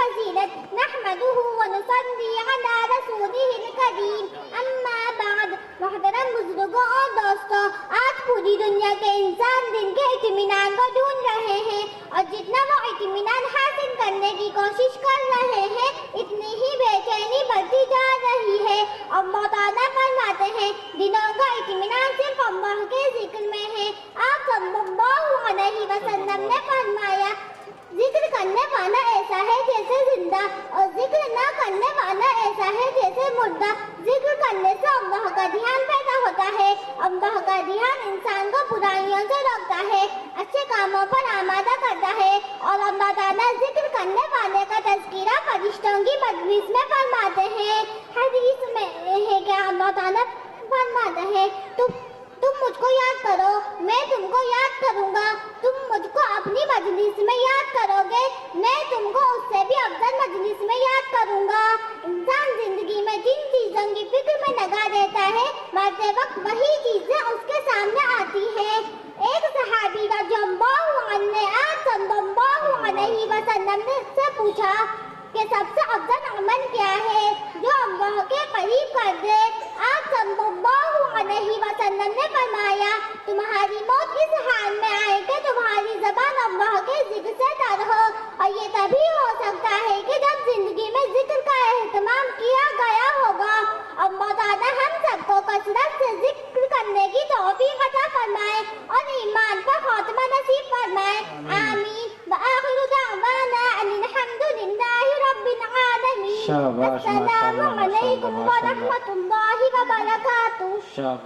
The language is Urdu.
فضیلت نحمده ونصلی علی رسولہ الکریم اما بعد محترم بزرگوں اور دوستوں آج پوری دنیا کے انسان دن کے اطمینان کو ڈھونڈ رہے ہیں اور جتنا وہ اطمینان حاصل کرنے کی کوشش کر رہے ہیں اتنی ہی بے چینی بڑھتی جا رہی ہے اور مولانا فرماتے ہیں دنوں کا اطمینان صرف اللہ کے ذکر میں ہے آپ صلی اللہ علیہ وسلم نے فرمایا ذکر کرنے والا ایسا ہے جیسے زندہ اور ذکر نہ کرنے والا ایسا ہے جیسے مردہ ذکر کرنے سے اللہ کا دھیان پیدا ہوتا ہے اللہ کا دھیان انسان کو برائیوں سے روکتا ہے اچھے کاموں پر آمادہ کرتا ہے اور اللہ تعالیٰ ذکر کرنے والے کا تذکرہ فرشتوں کی مجلس میں فرماتے ہیں حدیث میں ہے کہ اللہ تعالیٰ فرماتا ہے تم مجھ کو یاد کرو میں تم کو یاد کروں گا تم مجھ کو اپنی مجلس میں یاد کرو گے میں تم کو اس سے بھی افضل مجلس میں یاد کروں گا انسان زندگی میں جن چیزوں کی فکر میں لگا دیتا ہے مرتے وقت وہی چیزیں اس کے سامنے آتی ہیں ایک صحابی رضی اللہ عنہ نے آپ صلی اللہ علیہ وسلم نے سے پوچھا کہ سب سے افضل عمل کیا ہے جو اللہ کے قریب کر دے آپ صلی اللہ علیہ وسلم نے فرمایا تمہاری موت اس حال میں آئے کہ تمہاری زبان اللہ کے ذکر سے تر ہو اور یہ تبھی ہو سکتا ہے کہ جب زندگی میں ذکر کا اہتمام کیا گیا ہوگا اللہ تعالیٰ ہم سب کو کثرت سے ذکر کرنے کی توفیق عطا فرمائے اور ایمان پر خاتمہ نصیب فرمائے آمین وآخر دعوانا ان الحمد للہ رب العالمین السلام علیکم ورحمۃ اللہ وبرکاتہ